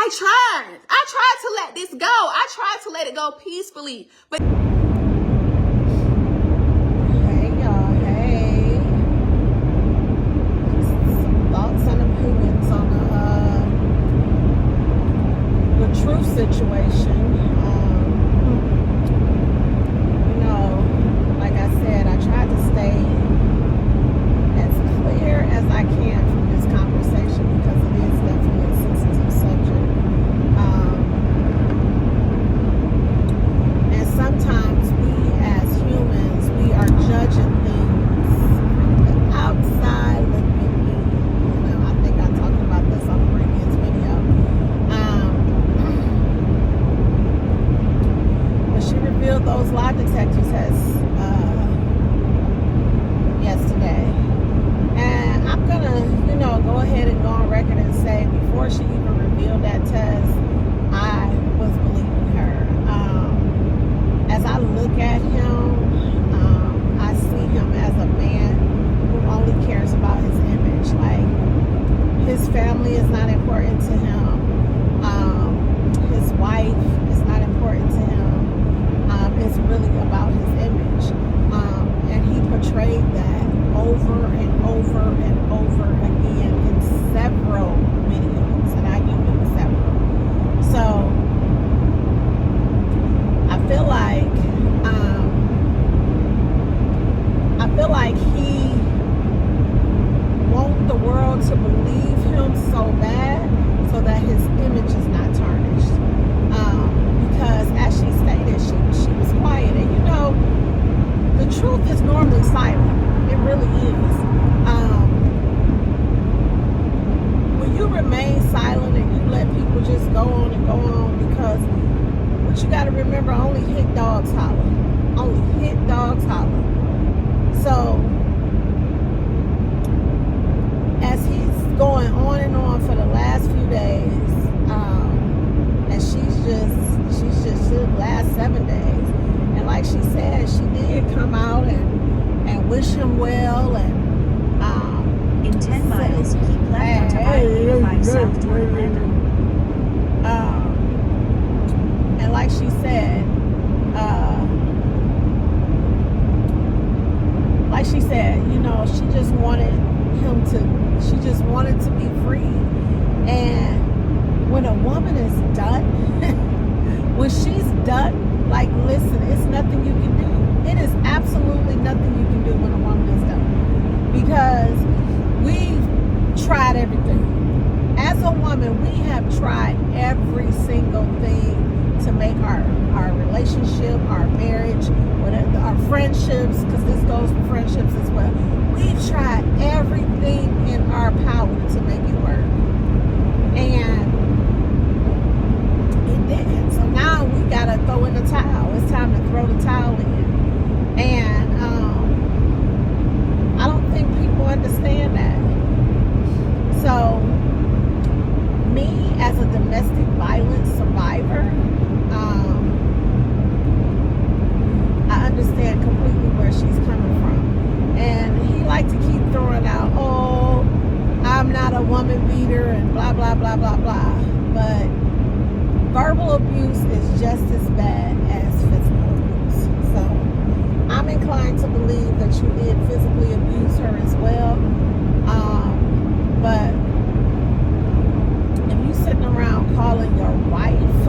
I tried to let this go. I tried to let it go peacefully, but hey y'all, hey. Just some thoughts and opinions on the Latruth situation. You know, like I said, I tried to stay as clear as I can from this conversation because it is definitely a sensitive subject. And sometimes we as humans, we are judging things from the outside looking in. You know, I think I talked about this on a previous video. But she revealed those lie detector tests yesterday. And I'm gonna, you know, go ahead and go on record and say before she even revealed that test, I was believing her. As I look at him, I see him as a man who only cares about his image. Like, his family is not important to him. His wife is not important to him. It's really about his image. And he portrayed that over and over and over again in several videos, and I give him several. So I feel like he wants the world to believe him so bad so that his image is not tarnished. Because as she stated, she was quiet, and you know, the truth is normally silent. It really is. When you remain silent and you let people just go on and go on, because what you got to remember, only hit dogs holler. Only hit dogs holler. So as he's going on and on for the last few days, and she's just the last 7 days, and like she said, she did come out and wish him well, and in 10 miles, keep left onto I-85 south toward Atlanta. And like she said, you know, she just wanted to be free. And when a woman is done, when she's done, like, listen, it's nothing you can do. It is absolutely nothing you can do when a woman is done. Because we've tried everything. As a woman, we have tried every single thing to make our relationship, our marriage, whatever, our friendships, because this goes for friendships as well. We've tried everything in our power to make it work. And it didn't. So now we got to throw in the towel. It's time to throw the towel in. And I don't think people understand that. So, me as a domestic violence survivor, I understand completely where she's coming from. And he liked to keep throwing out, oh, I'm not a woman beater and blah, blah, blah, blah, blah. But verbal abuse is just as bad as physical abuse. So I'm inclined to believe that you did physically abuse her as well. But if you sitting around calling your wife,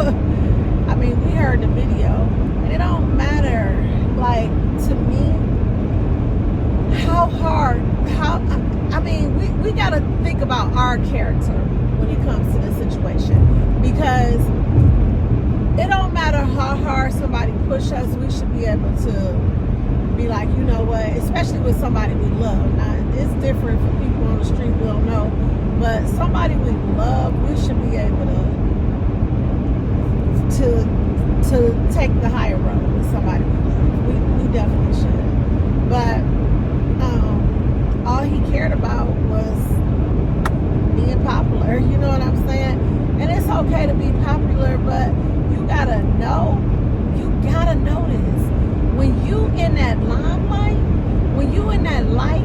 I mean, we heard the video, and it don't matter, like, to me, we got to think about our character when it comes to this situation, because it don't matter how hard somebody push us, we should be able to be like, you know what, especially with somebody we love. Now, it's different for people on the street we don't know, but somebody we love, we should be able to take the higher road with somebody we love. We definitely should. But all he cared about was being popular, you know what I'm saying? And it's okay to be popular, but you gotta know this. When you in that limelight, when you in that light,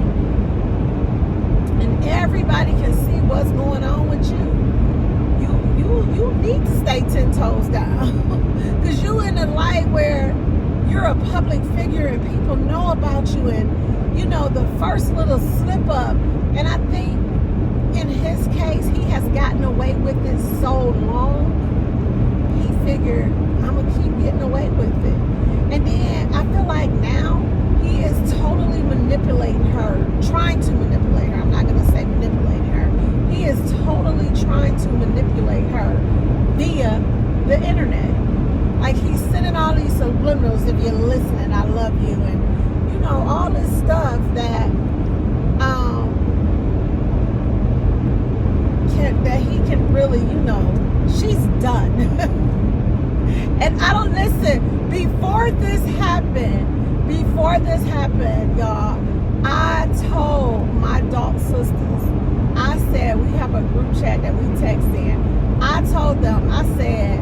and everybody can see what's going on with you, you don't need to stay 10 toes down. Because you in a light where you're a public figure and people know about you, and you know, the first little slip up, and I think in his case, he has gotten away with it so long, he figured, I'm gonna keep getting away with it. And then I feel like now he is totally manipulating her, trying to manipulate her. I'm not gonna say manipulating her. He is totally trying to manipulate her via the internet. Like, he's sending all these subliminals, if you're listening, I love you, and you know, all this stuff that that he can really, you know, she's done. And I don't listen. Before this happened, y'all, I told my adult sisters, I said, we have a group chat that we text in. I told them, I said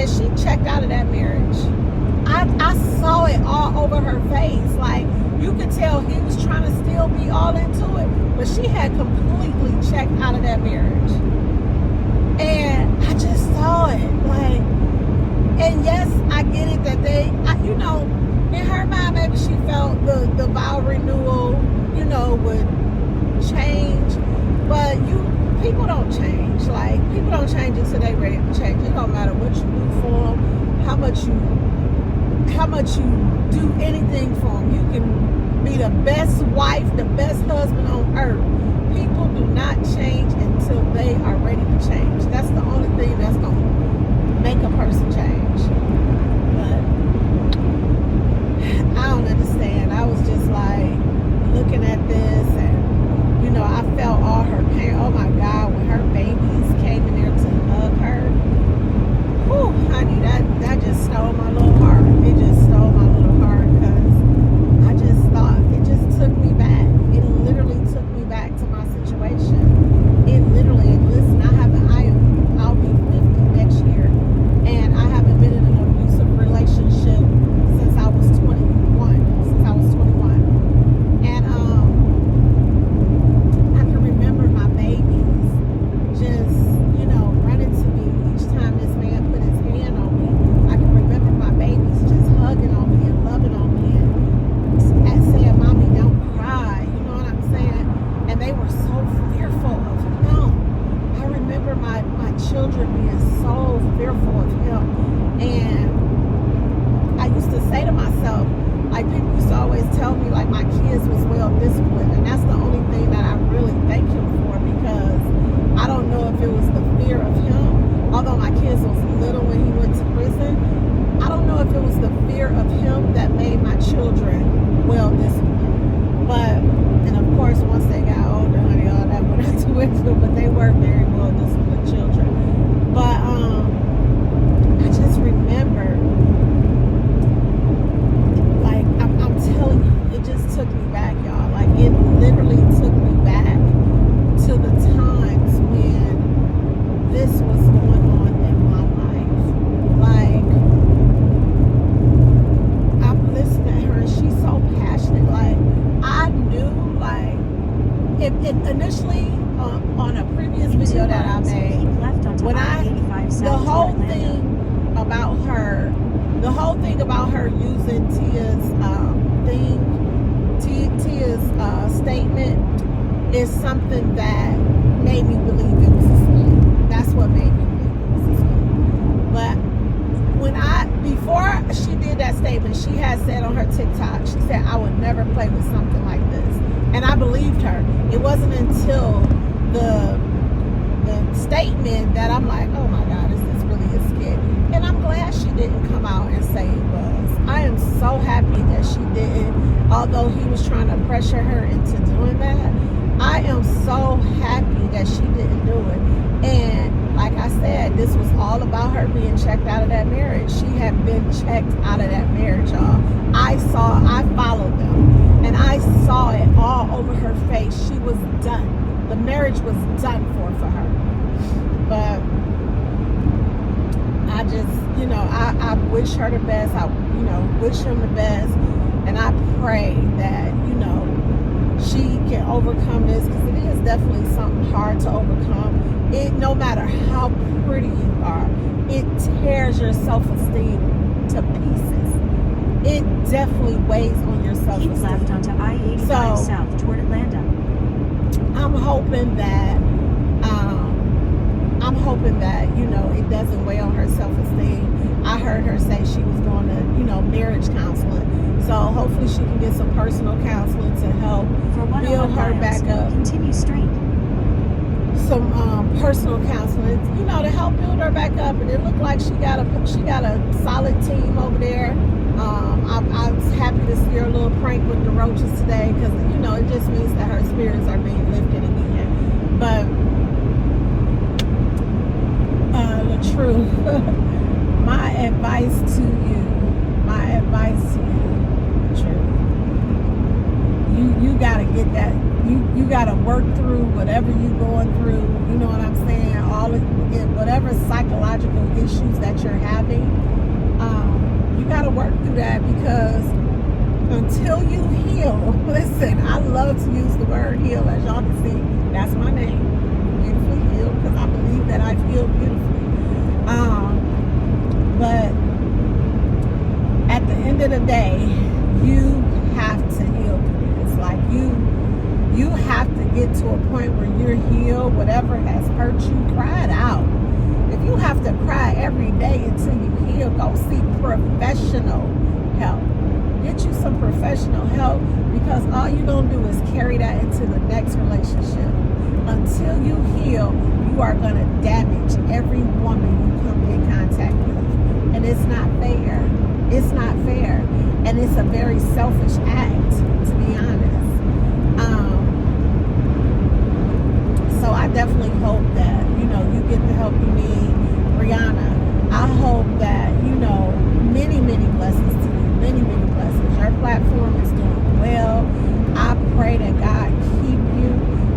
she checked out of that marriage. I saw it all over her face. Like, you could tell he was trying to still be all into it, but she had completely checked out of that marriage. And I just saw it. Like, and yes, I get it that you know, in her mind, maybe she felt the vow renewal, you know, would change. But people don't change. Like, people don't change until they ready to change. It don't matter what you do for them, how much you do anything for them. You can be the best wife, the best husband on earth. People do not change until they are ready to change. That's the only thing that's going to make a person change. But I don't understand. I was just like looking at this, and you know, I felt all her pain. Oh my God, when her babies came in there to hug her, whew, honey, that just stole my little heart. It just stole my little heart, because I just thought, it just took me back. It literally took me back to my situation. It literally, and listen, I'll be 50 next year, and I haven't been in an abusive relationship since I was 21. And I can remember my babies just, you know, running to me each time this man put his hand on me. I can remember my babies just hugging on me and loving on me and saying, "Mommy, don't cry." You know what I'm saying? And they were so fearful of him. I remember my children being so fearful of him. And I used to say to myself, like, people used to always tell me, like, my kids was well disciplined. And that's the only thing that I really thank him for, because I don't know if it was the fear of him. Although my kids was little when he went to prison, I don't know if it was the fear of him that made my children well disciplined. But, and of course, once they got older, honey, all that went into it, but they were very well disciplined children. But I just remember, like, I'm telling you, it just took me back, y'all. Like, it literally took me back to the times when this was going on in my life. Like, I'm listening to her, and she's so passionate. Like, I knew, like, it initially on a previous video that I made, when the whole thing about her using Tia's Tia's statement is something that made me believe it was a scam. That's what made me believe it was a scam. But before she did that statement, she had said on her TikTok, she said, "I would never play with something like this." And I believed her. It wasn't until the statement that I'm like, oh my God, is this really a skit? And I'm glad she didn't come out and say it was. I am so happy that she didn't, although he was trying to pressure her into doing that. I am so happy that she didn't do it. And like I said, this was all about her being checked out of that marriage. She had been checked out of that marriage, y'all. I followed them, and I saw it all over her face. She was done. The marriage was done for her. But I just, you know, I wish her the best. I, you know, wish him the best. And I pray that, you know, she can overcome this, because it is definitely something hard to overcome. it, no matter how pretty you are, it tears your self-esteem to pieces. It definitely weighs on your Keep self-esteem. left onto I-85 So- south toward Atlanta. I'm hoping that, you know, it doesn't weigh on her self-esteem. I heard her say she was going to, you know, marriage counseling. So hopefully she can get some personal counseling to help For 101 build her miles, back up. continue straight. Some personal counseling, you know, to help build her back up. And it looked like she got a solid team over there. I was happy to see her little prank with the roaches today, because, you know, it just means that her spirits are being lifted again. But Latruth, my advice to you, Latruth, you gotta get that. You gotta work through whatever you're going through. You know what I'm saying? All of it, whatever psychological issues that you're having, you gotta work through that, because until you heal, listen, I love to use the word heal. As y'all can see, that's my name, beautifully healed, because I believe that I feel beautifully. But at the end of the day, you have to heal through this. Like you have to get to a point where you're healed. Whatever has hurt you, cry it out. If you have to cry every day until you heal, go seek professional help. Get you some professional help, because all you're going to do is carry that into the next relationship. Until you heal, you are going to damage every woman you come in contact with. And it's not fair. It's not fair. And it's a very selfish act, to be honest. So I definitely hope that, you know, you get the help you need. Briana, I hope that, you know, many, many blessings to you. Many, many blessings. Your platform is doing well. I pray that God keep you.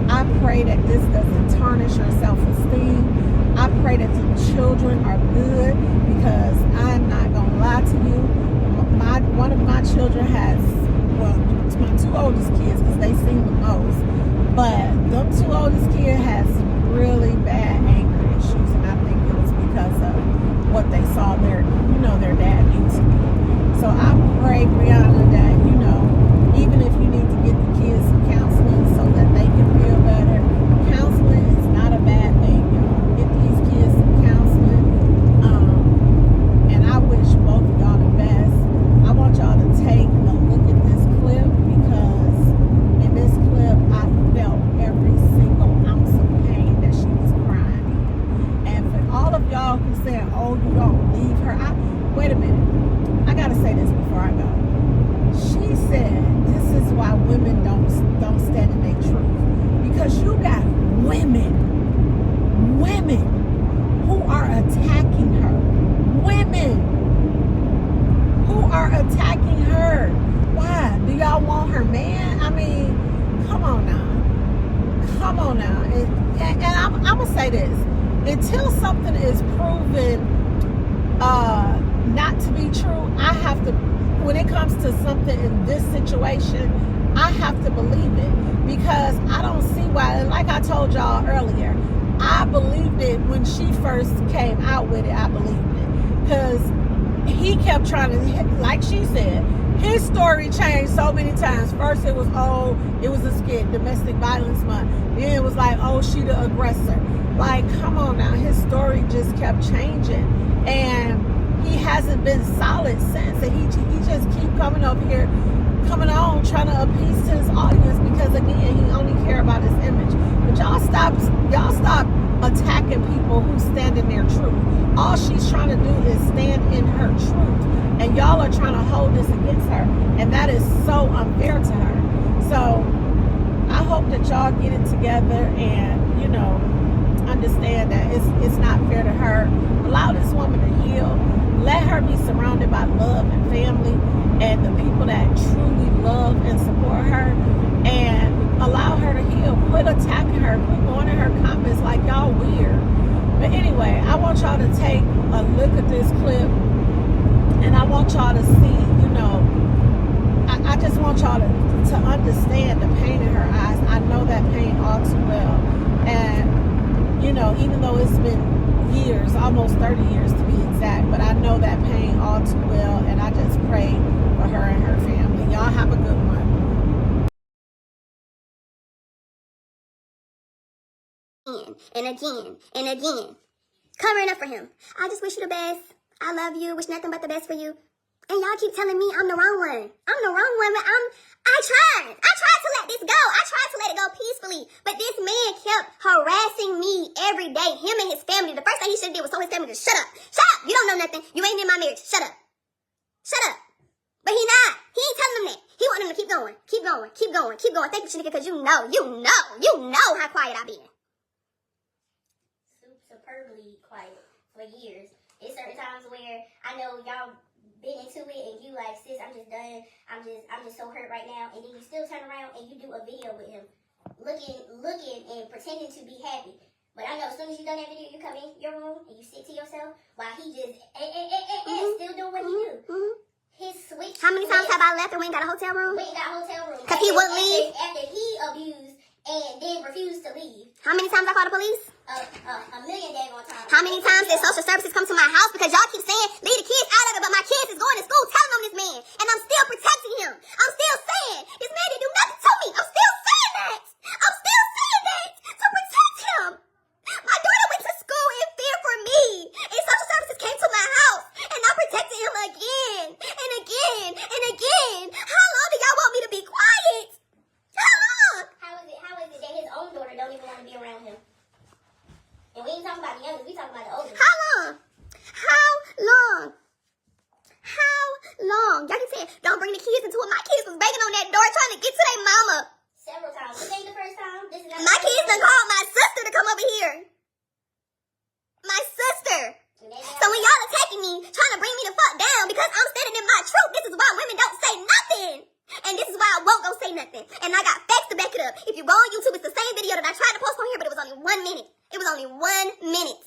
I pray that this doesn't tarnish your self-esteem. I pray that the children are good, because I'm not going to lie to you. One of my children has, well, it's my two oldest kids, because they seem the most. But them two oldest kids has really bad anger issues, and I think it was because of what they saw their dad do to me. So I pray, Briana, that, you know, even if you need to get the kids some counseling so that they can feel better, counseling is not a bad thing, y'all. Get these kids some counseling. And I wish both of y'all the best. I want y'all to take a look at this clip, because in this clip, I felt every single ounce of pain that she was crying in. And for all of y'all who said, oh, you don't leave her, wait a minute. I gotta say this before I go. She said, this is why women don't stand in their truth. Because you got women who are attacking her. Women who are attacking her. Why? Do y'all want her man? I mean, come on now. Come on now. And I'm going to say this. Until something is proven not to be true, I have to, when it comes to something in this situation, I have to believe it, because I don't see why. And like I told y'all earlier, I believed it when she first came out with it. I believed it, because he kept trying to, like she said, his story changed so many times. First it was, oh, it was a skit, domestic violence month. Then it was like, oh, she the aggressor. Like, come on now. His story just kept changing, and he hasn't been solid since. And he just keep coming on trying to appease to his audience, because again, he only care about his image. But y'all stop attacking people who stand in their truth. All she's trying to do is stand in her truth, and y'all are trying to hold this against her, and that is so unfair to her. So I hope that y'all get it together and, you know, understand that it's not fair to her. Allow this woman to heal. Let her be surrounded by love and family and the people that truly love and support her, and allow her to heal. Quit attacking her. Quit going in her comments like y'all weird. But anyway, I want y'all to take a look at this clip, and I want y'all to see, you know, I just want y'all to understand the pain in her eyes. I know that pain all too well. And you know, even though it's been years, almost 30 years to be exact, but I know that pain all too well, and I just pray for her and her family. Y'all have a good one. And again and again, covering up for him. I just wish you the best. I love you. Wish nothing but the best for you. And y'all keep telling me I'm the wrong one. I'm the wrong one, but I tried to let this go. I tried to let it go peacefully. But this man kept harassing me every day. Him and his family. The first thing he should have did was tell his family to shut up. Shut up. You don't know nothing. You ain't in my marriage. Shut up. Shut up. But he not. He ain't telling them that. He want them to keep going. Keep going. Keep going. Keep going. Thank you, Shanika, because you know how quiet I've been. Superbly quiet for years. There's certain times where I know y'all been into it and you like, sis, I'm just done. I'm just so hurt right now. And then you still turn around and you do a video with him, looking and pretending to be happy. But I know as soon as you done that video, you come in your room and you sit to yourself while he just still doing what he do. His switch. How many times have I left and we ain't got a hotel room? We ain't got a hotel room. Because he wouldn't leave. After he abused and then refused to leave. How many times I called the police? A million daggone times. How many times did social services come to my house? Because y'all keep saying, leave the kids out of it, but my kids is going to school telling on this man. And I'm still protecting him. I'm still saying, this man didn't do nothing to me. I'm still saying that. I'm still saying that to protect him. My daughter went to school in fear for me. And social services came to my house. And I protected him again. And again. And again. How long do y'all want me to be quiet? How long? How is it that his own daughter don't even want to be around him? And we ain't talking about the youngest, we talking about the oldest. How long? How long? How long? Y'all keep saying, don't bring the kids into it. My kids was banging on that door trying to get to their mama. Several times. This ain't the first time. This is not My kids done called my sister to come over here. My sister. So when y'all attacking me, trying to bring me the fuck down because I'm standing in my truth, this is why women don't say nothing. And this is why I won't go say nothing. And I got facts to back it up. If you go on YouTube, it's the same video that I tried to post on here, but it was only 1 minute. It was only 1 minute.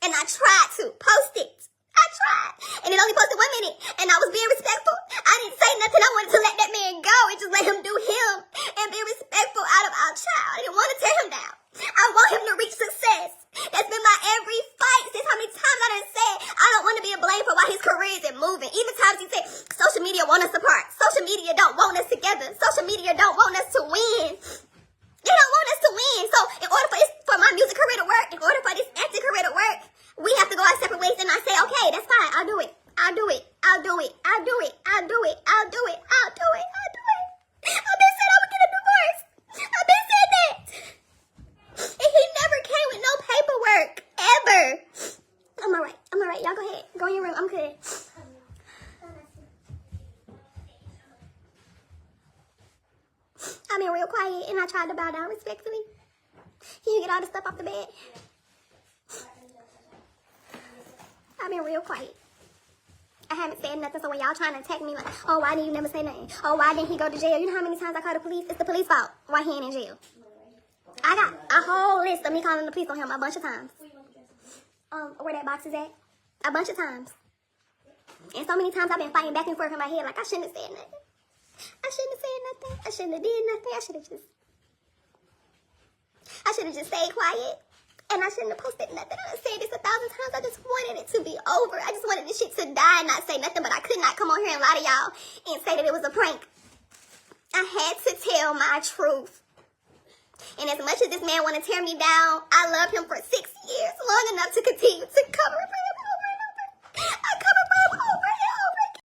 And I tried to post it. I tried. And it only posted 1 minute. And I was being respectful. I didn't say nothing. I wanted to let that man go and just let him do him. And be respectful out of our child. I didn't want to tear him down. I want him to reach success. That's been my every fight. Since how many times I done said I don't want to be a blame for why his career isn't moving. Even times he said social media want us apart. Social media don't want us together. Social media don't want us to win. They don't want us to win. So in order for my music career to work, in order for this acting career to work, we have to go our separate ways. And I say, okay, that's fine. I'll do it. I'll do it. I'll do it. I'll do it. I'll do it. I'll do it. I'll do it. I'll do it. I've been said I would get a divorce. I've been said that. And he never came with no paperwork. Ever. I'm alright. I'm alright. Y'all go ahead. Go in your room. I'm good. I've been real quiet and I tried to bow down respectfully. Can you get all the stuff off the bed? I've been real quiet. I haven't said nothing, so when y'all trying to attack me like, oh, why didn't you never say nothing? Oh, why didn't he go to jail? You know how many times I called the police? It's the police fault. Why he ain't in jail? I got a whole list of me calling the police on him a bunch of times. Where that box is at? A bunch of times. And so many times I've been fighting back and forth in my head like I shouldn't have said nothing. I shouldn't have said nothing. I shouldn't have did nothing. I should have just stayed quiet. And I shouldn't have posted nothing. I said this 1,000 times. I just wanted it to be over. I just wanted this shit to die and not say nothing. But I could not come on here and lie to y'all and say that it was a prank. I had to tell my truth. And as much as this man want to tear me down, I loved him for 6 years, long enough to continue to